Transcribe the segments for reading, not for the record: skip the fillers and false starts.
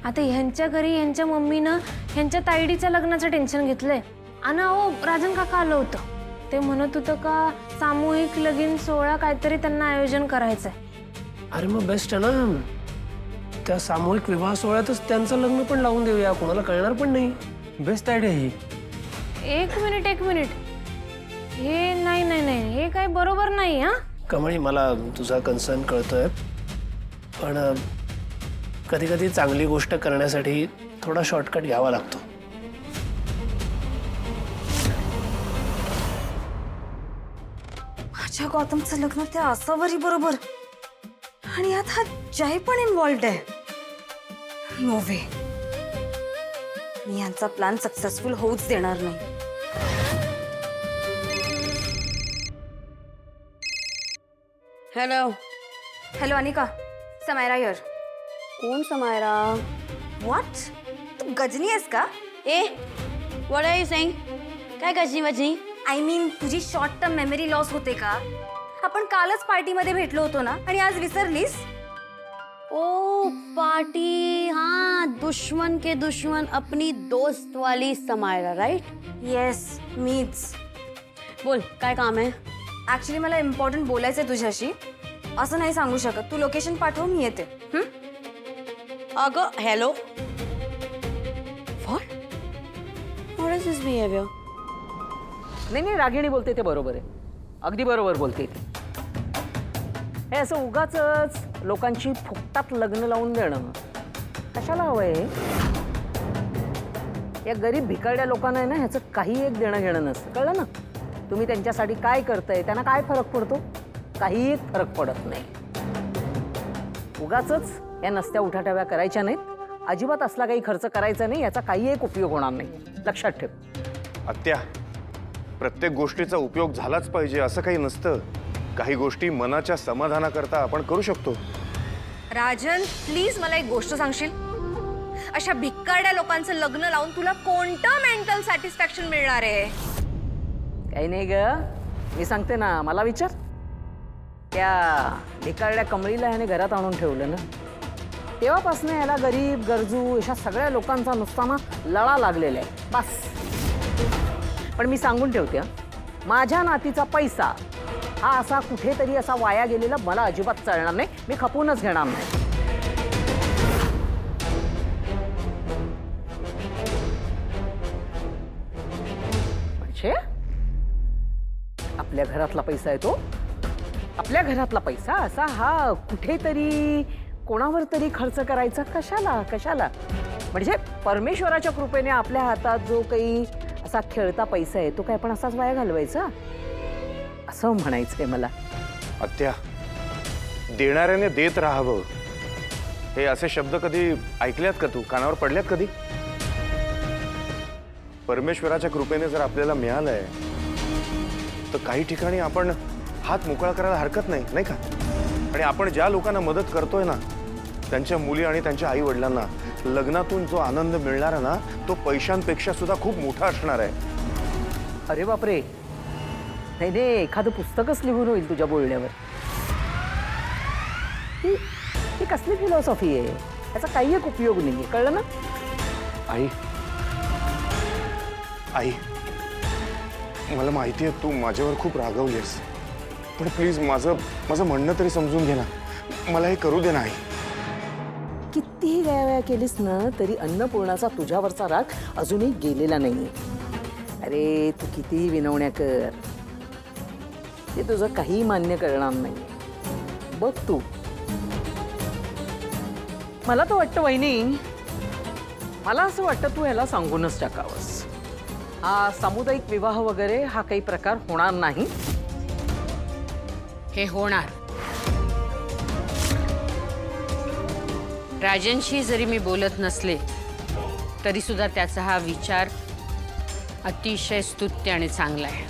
आता ह्यांच्या घरी ह्यांच्या मम्मीनं ह्यांच्या तायडीच्या लग्नाचं टेन्शन घेतलंय. आणि अहो राजन काका आलं होतं. ते म्हणत होतं का सामूहिक लगीन सोहळा काहीतरी त्यांना आयोजन करायचंय. अरे मग बेस्ट आहे ना, त्या सामूहिक विवाह सोहळ्यातच त्यांचं लग्न पण लावून देऊया, कोणाला कळणार पण नाही. बेस्ट आयडिया ही. एक मिनिट, हे नाही, हे काही बरोबर नाही. हा कमळी, मला तुझा कन्सर्न कळतोय, पण कधी कधी चांगली गोष्ट करण्यासाठी थोडा शॉर्टकट घ्यावा लागतो. माझ्या गौतमचं लग्न त्या असावरी बरोबर आणि यात हा जय पण इन्व्हॉल्व्ड आहे. नो वे, मी यांचा प्लॅन सक्सेसफुल होऊच देणार नाही. Hello Anika, Samaira here. कोण समायरा? व्हॉट? तू गजनी आहेस का? What R you saying? काय गजनी वजनी? आय मीन तुझी शॉर्ट टर्म मेमरी लॉस होते का? आपण कालच पार्टीमध्ये भेटलो होतो ना, आणि आज विसरलीस? ओ पार्टी, हाँ, दुश्मन के दुश्मन अपनी दोस्त वाली समायरा, राइट? येस, मीच. बोल, काय काम आहे? ऍक्च्युली मला इम्पॉर्टंट बोलायचं आहे तुझ्याशी. असं नाही सांगू शकत. तू लोकेशन पाठव, मी येते. अगं hello. What? What is this behaviour? नाही, रागिणी बोलते ते बरोबर आहे, अगदी बरोबर बोलते ती. हे असं उगाचच लोकांची फुकटात लग्न लावून देणं कशाला हवंय? या गरीब भिकारड्या लोकांना आहे ना, ह्याचं काही एक देणं घेणं नसतं, कळलं ना? तुम्ही त्यांच्यासाठी काय करताय, त्यांना काय फरक पडतो? काही फरक पडत नाही. उगाचच या नसत्या उठाठ्याव्या करायच्या नाहीत. अजिबात असला काही खर्च करायचा नाही, याचा काही एक उपयोग होणार नाही, लक्षात ठेव. आत्या, प्रत्येक गोष्टीचा उपयोग झालाच पाहिजे असं काही नसतं. काही गोष्टी मनाच्या समाधानाकरता आपण करू शकतो. राजन, प्लीज मला एक गोष्ट सांगशील? अशा भिकारड्या लोकांचं लग्न लावून तुला कोणतं मेंटल सॅटिस्फॅक्शन मिळणार आहे? काही नाही ग, मी सांगते ना, मला विचार. त्या भिकारड्या कमळीला ह्याने घरात आणून ठेवलं ना, तेव्हापासून याला गरीब गरजू अशा सगळ्या लोकांचा नुसताना लळा लागलेला आहे, बस. पण मी सांगून ठेवते, माझ्या नातीचा पैसा हा असा कुठेतरी असा वाया गेलेला मला अजिबात चालणार नाही. मी खपूनच घेणार नाही. म्हणजे आपल्या घरातला पैसा आहे तो, आपल्या घरातला पैसा असा हा कुठेतरी कोणावर तरी खर्च करायचा कशाला? म्हणजे परमेश्वराच्या कृपेने आपल्या हातात जो काही असा खेळता पैसा आहे तो काय पण असाच वाया घालवायचा, असं म्हणायचंय मला. आत्या, देणाऱ्याने देत राहावं, हे असे शब्द कधी ऐकल्यात का तू? कानावर पडल्यात कधी? परमेश्वराच्या कृपेने जर आपल्याला मिळालंय तर काही ठिकाणी आपण हात मोकळा करायला हरकत नाही, नाही का? आणि आपण ज्या लोकांना मदत करतोय ना, त्यांच्या मुली आणि त्यांच्या आई वडिलांना लग्नातून जो आनंद मिळणार ना, तो पैशांपेक्षा सुद्धा खूप मोठा असणार आहे. अरे बापरे, नाही, एखादं पुस्तकच लिहून होईल तुझ्या बोलण्यावर. ही कसली फिलॉसॉफी आहे? याचा काही एक उपयोग नाहीये, कळलं ना? आई, मला माहिती आहे तू माझ्यावर खूप रागवलीस, पण प्लीज माझं म्हणणं तरी समजून घे ना. मला हे करू दे ना आई. कितीही वेळा केलीस ना तरी अन्नपूर्णाचा तुझ्यावरचा राग अजूनही गेलेला नाहीये. अरे तू कितीही विनवण्या कर, ते तुझं काही मान्य करणार नाही. बघ तू, मला तर वाटतं वहिनी, मला असं वाटतं तू ह्याला सांगूनच टाकावंस. हा सामुदायिक विवाह वगैरे हा काही प्रकार होणार नाही. हे होणार. राजनशी जरी मी बोलत नसले तरी सुद्धा त्याचा हा विचार अतिशय स्तुत्य आणि चांगला आहे.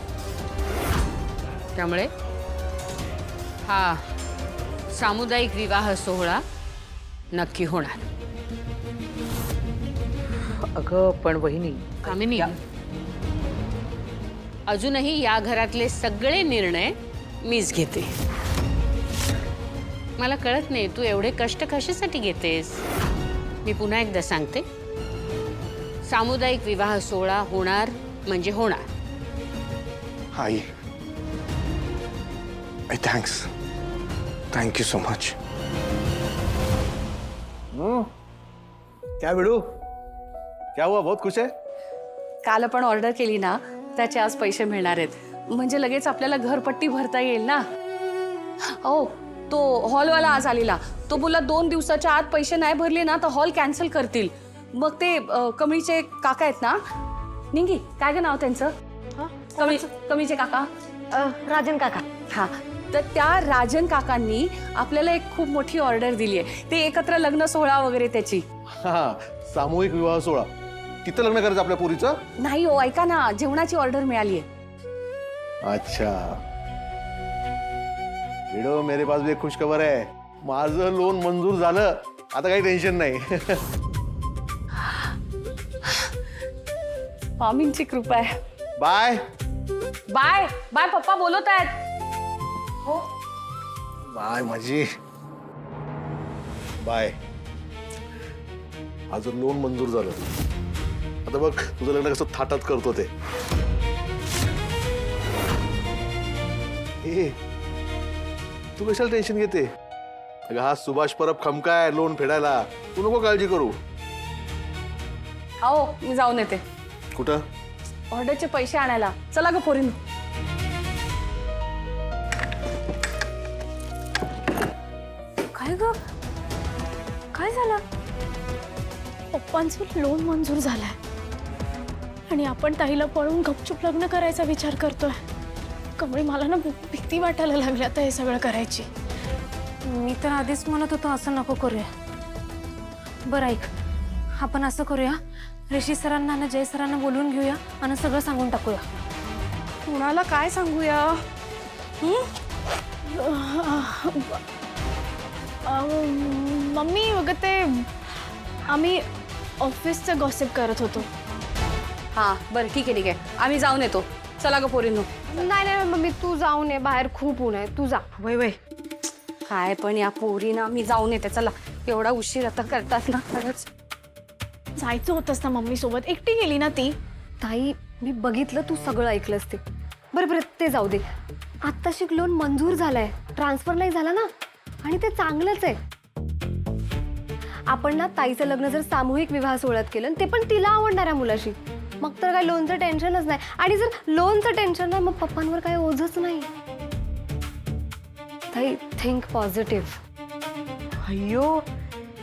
त्यामुळे हा सामुदायिक विवाह सोहळा नक्की होणार. अगं पण वहिनी, कामिनी, अजूनही या घरातले सगळे निर्णय मीच घेते. मला कळत नाही तू एवढे कष्ट कशासाठी घेतेस. मी पुन्हा एकदा सांगते, सामुदायिक विवाह सोहळा होणार म्हणजे होणार. आई थँक्यू सो मच. क्या बिडू, क्या हुआ, बहुत खुश है? काल आपण ऑर्डर केली ना त्याचे आज पैसे मिळणार आहेत, म्हणजे लगेच आपल्याला घरपट्टी भरता येईल ना. हो, तो हॉलवाला आज आलेला, तो बोला 2 दिवसाच्या आत पैसे नाही भरले ना तर हॉल कॅन्सल करतील. मग ते कमळीचे काका आहेत ना, निंगी काय ग नाव त्यांचं? कमळीचे काका, राजन काका. हा, तर त्या राजन काकांनी आपल्याला एक खूप मोठी ऑर्डर दिली आहे. ते एकत्र लग्न सोहळा वगैरे त्याची. हा, सामूहिक विवाह सोहळा. तिथं लग्न करायचं आपल्या पोरीचं? नाही हो, ऐका ना, जेवणाची ऑर्डर मिळाली आहे. अच्छा बिडो, मेरे पास भी एक खुश खबर है. माझं लोन मंजूर झालं, आता काही टेन्शन नाही. स्वामींची कृपा आहे. बाय बाय बाय, पप्पा बोलत आहेत. बाय माझी बाय. माझं लोन मंजूर झालं. आता बघ तुझं लग्न कसं थाटात करतो ते. ए, तू कशाला टेन्शन घेते? अगं हा सुभाष परब खमकाय लोन फेडायला, तू नको काळजी करू. हो, मी जाऊन येते कुठं? ऑर्डरचे पैसे आणायला. चला ग पोरींनो. काय ग, काय झालं? पप्पांचं लोन मंजूर झालंय आणि आपण ताईला पळून गपचूप लग्न करायचा विचार करतोय. कमळी, मला ना भीती वाटायला लागली आता हे सगळं करायची. मी तर आधीच म्हणत होतो असं नको करूया. बरं ऐक, आपण असं करूया, ऋषी सरांना ना जय सरांना बोलवून घेऊया आणि सगळं सांगून टाकूया. कुणाला काय सांगूया? मम्मी वगैरे ते आम्ही ऑफिसचं गॉसिप करत होतो. हा बरं, ठीक आहे ठीक आहे, आम्ही जाऊन येतो. चला ग पोरींनो. नाही नाही मम्मी, तू जाऊ नये, बाहेर खूप ऊन आहे, तू जा. वय वय, काय पण या पोरीना, मी जाऊन येते. चला, एवढा उशीर आता करतात ना खरंच. जायचं होतंच ना मम्मी सोबत, एकटी गेली ना ती. ताई, मी बघितलं तू सगळं ऐकलंस ते. बरं ते जाऊ दे. आत्ताशी लोन मंजूर झालाय, ट्रान्सफर नाही झाला ना, आणि ते चांगलंच आहे. आपण ना ताईचं लग्न जर सामूहिक विवाह सोहळ्यात केलं, ते पण तिला आवडणाऱ्या मुलाशी, मग तर काय लोनचं टेन्शनच नाही. आणि जर लोनचं टेन्शन नाही, मग पप्पांवर काही ओझच नाही. ताई, थिंक पॉझिटिव्ह. अय्यो,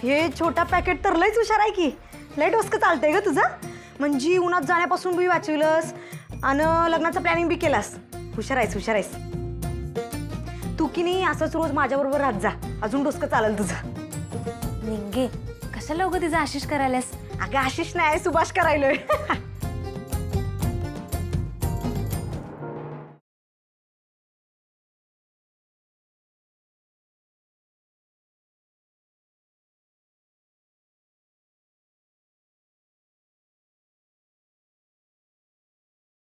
हे छोटा पॅकेट तर लयच हुशार आहे की. लय डोसकं चालतंय ग तुझं. म्हणजे उन्हात जाण्यापासून बी वाचवलंस आणि लग्नाचं प्लॅनिंग बी केलास. हुशार आहेस. तू की नाही असंच रोज माझ्याबरोबर राहत जा, अजून डोसकं चालेल तुझं. निघे, कशाला उगं तिचा आशिष करायलास? अगं आशिष नाही, सुभाष करायलोय.